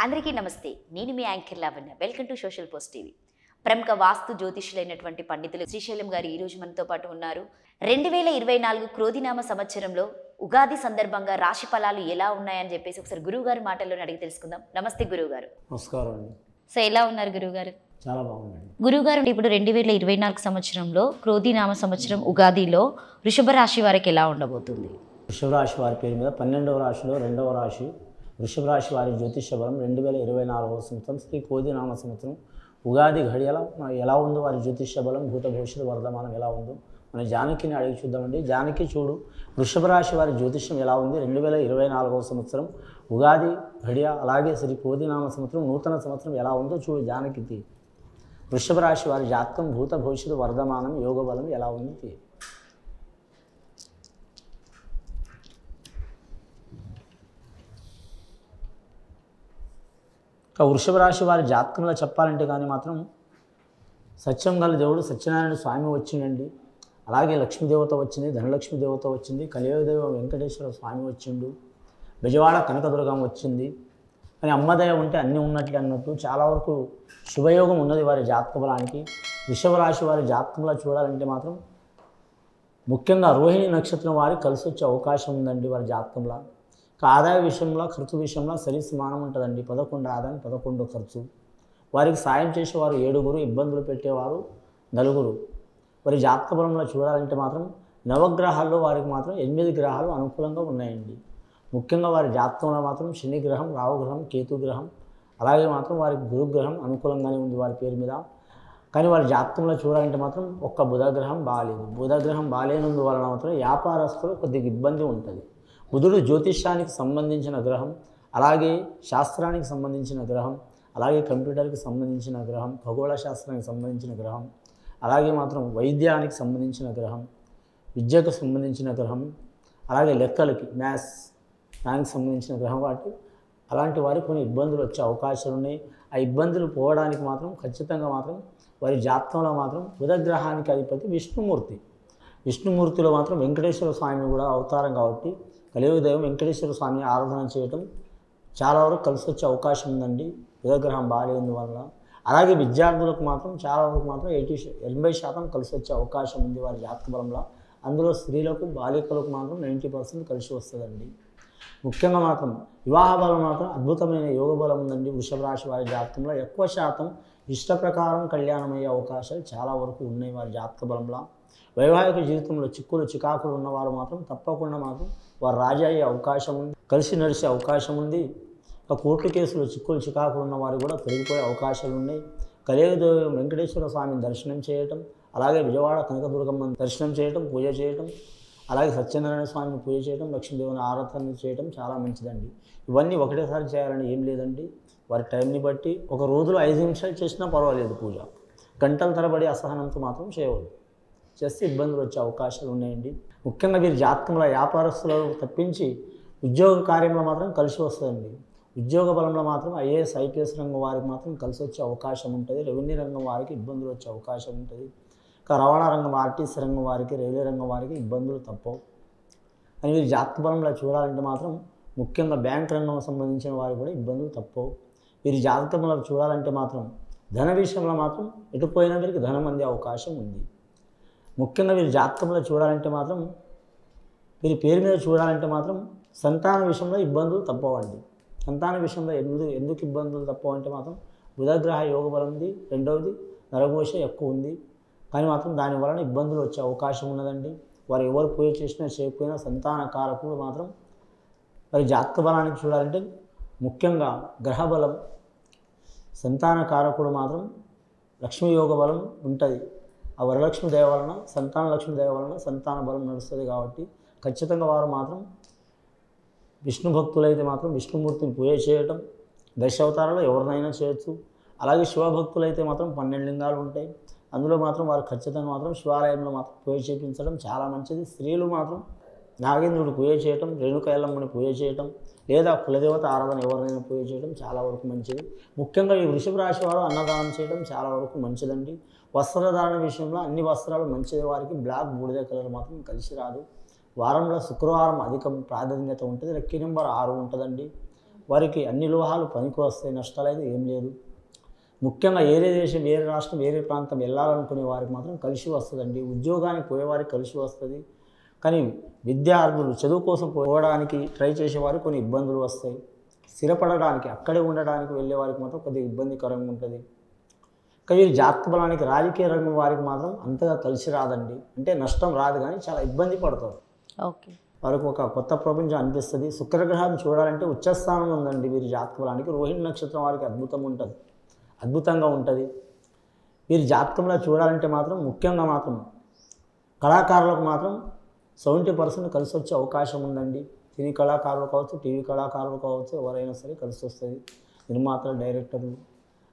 అందరికీ నమస్తే. నేను మీ anchor Lavanya. Welcome to social post TV. ప్రముఖ వాస్తు జ్యోతిష్యులైనటువంటి పండితులు శ్రీశైలం గారు ఈరోజు మనతో పాటు ఉన్నారు. 2024 క్రోధినామ సంవత్సరంలో ఉగాది సందర్భంగా రాశి ఫలాలు ఎలా ఉన్నాయని చెప్పేసి ఒకసారి గురువు గారి మాటల్లోనే అడిగి తెలుసుకుందాం. నమస్తే గురువు గారు. నమస్కారం అండి. సో ఎలా ఉన్నారు గురువు గారు? చాలా బాగుందండి. గురువు గారు, ఇప్పుడు 2024 సంవత్సరంలో క్రోధినామ సంవత్సరం ఉగాదిలో వృషభ రాశి వారికి ఎలా ఉండబోతుంది? వృషభ రాశి వారి పేరు మీద 12వ రాశిలో 2వ రాశి వృషభ రాశి వారి జ్యోతిష బలం 2024 సంవత్సరం శ్రీ క్రోధినామ సంవత్సరం ఉగాది ఘడియల ఎలా ఉందో వారి జ్యోతిష బలం భూత భవిష్యత్తు వర్ధమానం ఎలా ఉందో మన జానకిని అడిగి చూద్దామండి. జానకి చూడు, వృషభ రాశి వారి జ్యోతిష్యం ఎలా ఉంది 2024 సంవత్సరం ఉగాది ఘడియ, అలాగే శ్రీ క్రోధినామ సంవత్సరం నూతన సంవత్సరం ఎలా ఉందో చూడు జానకి. వృషభ రాశి వారి జాతకం భూత భవిష్యత్తు వర్ధమానం యోగ బలం ఎలా ఉంది. వృషభ రాశి వారి జాతకంలో చెప్పాలంటే కానీ మాత్రం సత్యం గల దేవుడు సత్యనారాయణ స్వామి వచ్చిండండి. అలాగే లక్ష్మీదేవత వచ్చింది, ధనలక్ష్మి దేవత వచ్చింది, కలియుగదేవ వెంకటేశ్వర స్వామి వచ్చిండు, బెజవాడ కనకదుర్గం వచ్చింది. కానీ అమ్మదయ ఉంటే అన్నీ ఉన్నట్లు అన్నట్టు చాలా వరకు శుభయోగం ఉన్నది వారి జాతక బలానికి. వృషభ రాశి వారి జాతకంలో చూడాలంటే మాత్రం ముఖ్యంగా రోహిణి నక్షత్రం వారికి కలిసి వచ్చే అవకాశం ఉందండి వారి జాతకంలో. ఆదాయ విషయంలో ఖర్చు విషయంలో సరి సమానం ఉంటుందండి. 11 ఆదాయం 11 ఖర్చు. వారికి సాయం చేసేవారు 7, ఇబ్బందులు పెట్టేవారు 4. వారి జాతక బలంలో చూడాలంటే మాత్రం నవగ్రహాల్లో వారికి మాత్రం 8 గ్రహాలు అనుకూలంగా ఉన్నాయండి. ముఖ్యంగా వారి జాతకంలో మాత్రం శని గ్రహం, రాహు గ్రహం, కేతు గ్రహం, అలాగే మాత్రం వారికి గురుగ్రహం అనుకూలంగానే ఉంది వారి పేరు మీద. కానీ వారి జాతకంలో చూడాలంటే మాత్రం ఒక్క బుధగ్రహం బాగాలేదు. బుధగ్రహం బాగాలేనందు వలన మాత్రం వ్యాపారస్తులు కొద్దిగా ఇబ్బంది ఉంటుంది. బుధుడు జ్యోతిష్యానికి సంబంధించిన గ్రహం, అలాగే శాస్త్రానికి సంబంధించిన గ్రహం, అలాగే కంప్యూటర్కి సంబంధించిన గ్రహం, ఖగోళ శాస్త్రానికి సంబంధించిన గ్రహం, అలాగే మాత్రం వైద్యానికి సంబంధించిన గ్రహం, విద్యకు సంబంధించిన గ్రహం, అలాగే లెక్కలకి మ్యాథ్స్ దానికి సంబంధించిన గ్రహం. వాటి అలాంటి వారికి కొన్ని ఇబ్బందులు వచ్చే అవకాశాలు ఉన్నాయి. ఆ ఇబ్బందులు పోవడానికి మాత్రం ఖచ్చితంగా మాత్రం వారి జాతకంలో మాత్రం బుధగ్రహానికి అధిపతి విష్ణుమూర్తి. విష్ణుమూర్తిలో మాత్రం వెంకటేశ్వర స్వామి కూడా అవతారం కాబట్టి కలియుగ దైవం వెంకటేశ్వర స్వామిని ఆరాధన చేయటం చాలా వరకు కలిసి వచ్చే అవకాశం ఉందండి బుధగ్రహం బాగాలేనందువల్ల. అలాగే విద్యార్థులకు మాత్రం చాలా వరకు మాత్రం 80% కలిసి వచ్చే అవకాశం ఉంది వారి జాతక బలంలో. అందులో స్త్రీలకు బాలికలకు మాత్రం 90% కలిసి వస్తుందండి. ముఖ్యంగా మాత్రం వివాహ బలం మాత్రం అద్భుతమైన యోగ బలం ఉందండి. వృషభ రాశి వారి జాతకంలో ఎక్కువ శాతం ఇష్ట ప్రకారం కళ్యాణమయ్యే అవకాశాలు చాలా వరకు ఉన్నాయి వారి జాతక బలంలో. వైవాహిక జీవితంలో చిక్కులు చికాకులు ఉన్నవారు మాత్రం తప్పకుండా మాత్రం వారు రాజీ అయ్యే అవకాశం ఉంది, కలిసి నడిచే అవకాశం ఉంది. కోర్టు కేసులు చిక్కులు చికాకులు ఉన్నవారు కూడా తొలగిపోయే అవకాశాలు ఉన్నాయి. కలియుగ వెంకటేశ్వర స్వామిని దర్శనం చేయటం, అలాగే విజయవాడ కనకదుర్గమ్మని దర్శనం చేయటం, పూజ చేయటం, అలాగే సత్యనారాయణ స్వామిని పూజ చేయటం, లక్ష్మీదేవిని ఆరాధన చేయటం చాలా మంచిదండి. ఇవన్నీ ఒకటేసారి చేయాలని ఏం లేదండి. వారి టైంని బట్టి ఒక రోజులో 5 నిమిషాలు చేసినా పర్వాలేదు పూజ. గంటల తరబడి అసహనంతో మాత్రం చేయవద్దు. చేస్తే ఇబ్బందులు వచ్చే అవకాశాలు ఉన్నాయండి. ముఖ్యంగా వీరి జాతకంలో వ్యాపారస్తులు తప్పించి ఉద్యోగ కార్యంలో మాత్రం కలిసి వస్తుందండి. ఉద్యోగ బలంలో మాత్రం ఐఏఎస్ ఐపీఎస్ రంగం వారికి మాత్రం కలిసి వచ్చే అవకాశం ఉంటుంది. రెవెన్యూ రంగం వారికి ఇబ్బందులు వచ్చే అవకాశం ఉంటుంది. రవాణా రంగం, ఆర్టీసీ రంగం వారికి, రైల్వే రంగం వారికి ఇబ్బందులు తప్పవు. అని వీరి జాతక బలంలో చూడాలంటే మాత్రం ముఖ్యంగా బ్యాంక్ రంగం సంబంధించిన వారికి కూడా ఇబ్బందులు తప్పవు. వీరి జాతకంలో చూడాలంటే మాత్రం ధన విషయంలో మాత్రం ఎటుపోయిన వీరికి ధనం అందే అవకాశం ఉంది. ముఖ్యంగా వీరి జాతకంలో చూడాలంటే మాత్రం వీరి పేరు మీద చూడాలంటే మాత్రం సంతాన విషయంలో ఇబ్బందులు తప్పవండి. సంతాన విషయంలో ఎందుకు ఇబ్బందులు తప్పవంటే మాత్రం బుధగ్రహ యోగ బలం ఉంది, రెండవది నరఘోష ఎక్కువ ఉంది. కానీ మాత్రం దాని వలన ఇబ్బందులు వచ్చే అవకాశం ఉన్నదండి. వారు ఎవరు పూజ చేసినా చేయకపోయినా సంతాన కారకులు మాత్రం వారి జాతక బలానికి చూడాలంటే ముఖ్యంగా గ్రహ బలం, సంతాన కారకుడు మాత్రం లక్ష్మీ యోగ బలం ఉంటుంది. ఆ వరలక్ష్మి దయ వలన, సంతాన లక్ష్మి దయ వలన సంతాన బలం నడుస్తుంది. కాబట్టి ఖచ్చితంగా వారు మాత్రం విష్ణు భక్తులైతే మాత్రం విష్ణుమూర్తిని పూజ చేయటం, దశావతారాలు ఎవరినైనా చేయొచ్చు. అలాగే శివభక్తులైతే మాత్రం 12 లింగాలు ఉంటాయి. అందులో మాత్రం వారు ఖచ్చితంగా మాత్రం శివాలయంలో మాత్రం పూజ చేయించడం చాలా మంచిది. స్త్రీలు మాత్రం నాగేంద్రుడు పూజ చేయటం, రేణుక ఎల్లమ్మని పూజ చేయటం, లేదా కులదేవత ఆరాధన ఎవరినైనా పూజ చేయడం చాలా వరకు మంచిది. ముఖ్యంగా ఈ వృషభ రాశి వారు అన్నదానం చేయడం చాలా వరకు మంచిదండి. వస్త్రధారణ విషయంలో అన్ని వస్త్రాలు మంచిది. వారికి బ్లాక్ బూడిద కలర్ మాత్రం కలిసి రాదు. వారంలో శుక్రవారం అధిక ప్రాధాన్యత ఉంటుంది. లక్కీ నెంబర్ 6 ఉంటుందండి. వారికి అన్ని లోహాలు పనికి వస్తాయి, నష్టాలు అయితే ఏం లేదు. ముఖ్యంగా వేరే దేశం, వేరే రాష్ట్రం, వేరే ప్రాంతం వెళ్ళాలనుకునే వారికి మాత్రం కలిసి వస్తుందండి. ఉద్యోగానికి పోయేవారికి కలిసి వస్తుంది. కానీ విద్యార్థులు చదువు కోసం పోవడానికి ట్రై చేసేవారికి కొన్ని ఇబ్బందులు వస్తాయి. స్థిరపడడానికి, అక్కడే ఉండడానికి వెళ్ళే వారికి మాత్రం కొద్దిగా ఇబ్బందికరంగా ఉంటుంది. కానీ జాతక బలానికి, రాజకీయ రంగం వారికి మాత్రం అంతగా కలిసి రాదండి. అంటే నష్టం రాదు కానీ చాలా ఇబ్బంది పడతారు. ఓకే. వారికి ఒక కొత్త ప్రపంచం అనిపిస్తుంది. శుక్రగ్రహాన్ని చూడాలంటే ఉచ్చస్థానం ఉందండి వీరి జాతక బలానికి. రోహిణి నక్షత్రం వారికి అద్భుతంగా ఉంటుంది. వీరి జాతకంలో చూడాలంటే మాత్రం ముఖ్యంగా మాత్రం కళాకారులకు మాత్రం 70% కలిసి వచ్చే అవకాశం ఉందండి. సినీ కళాకారులు కావచ్చు, టీవీ కళాకారులు కావచ్చు, ఎవరైనా సరే కలిసి వస్తుంది. నిర్మాతలు, డైరెక్టర్లు,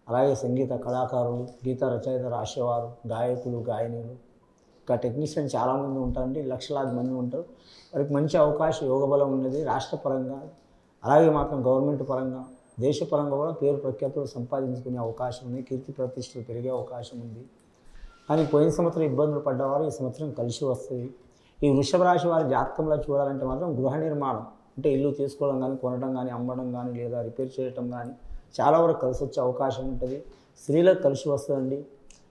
అలాగే సంగీత కళాకారులు, గీత రచయిత రాసేవారు, గాయకులు, గాయనీలు, ఇంకా టెక్నీషియన్ చాలామంది ఉంటారండి. లక్షలాది మంది ఉంటారు. వారికి మంచి అవకాశం, యోగబలం ఉన్నది. రాష్ట్ర పరంగా, అలాగే మాత్రం గవర్నమెంట్ పరంగా, దేశపరంగా కూడా పేరు ప్రఖ్యాతులు సంపాదించుకునే అవకాశం ఉంది. కీర్తి ప్రతిష్టలు పెరిగే అవకాశం ఉంది. కానీ పోయిన సంవత్సరం ఇబ్బందులు పడ్డవారు ఈ సంవత్సరం కలిసి వస్తుంది. ఈ వృషభ రాశి వారి జాతకంలో చూడాలంటే మాత్రం గృహ నిర్మాణం అంటే ఇల్లు తీసుకోవడం కానీ, కొనడం కానీ, అమ్మడం కానీ, లేదా రిపేర్ చేయడం కానీ చాలా వరకు కలిసి వచ్చే అవకాశం ఉంటుంది. స్త్రీలకు కలిసి వస్తుందండి.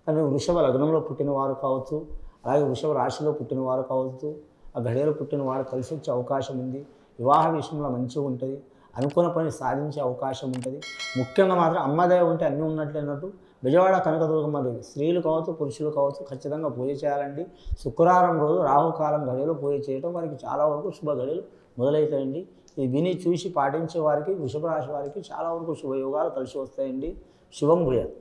కానీ వృషభ లగ్నంలో పుట్టిన వారు కావచ్చు, అలాగే వృషభ రాశిలో పుట్టిన వారు కావచ్చు, ఆ గడియలో పుట్టిన వారు కలిసి వచ్చే అవకాశం ఉంది. వివాహ విషయంలో మంచిగా ఉంటుంది. అనుకున్న పని సాధించే అవకాశం ఉంటుంది. ముఖ్యంగా మాత్రం అమ్మదయ ఉంటే అన్నీ ఉన్నట్లయినట్టు విజయవాడ కనకదుర్గమ్మ దేవి స్త్రీలు కావచ్చు, పురుషులు కావచ్చు ఖచ్చితంగా పూజ చేయాలండి. శుక్రవారం రోజు రాహుకాలం గడియలో పూజ చేయడం వారికి చాలా వరకు శుభ గడియలు మొదలవుతాయండి. ఇది విని చూసి పాటించే వారికి, వృషభ రాశి వారికి చాలా వరకు శుభయోగాలు కలిసి వస్తాయండి. శుభం భూయాత్.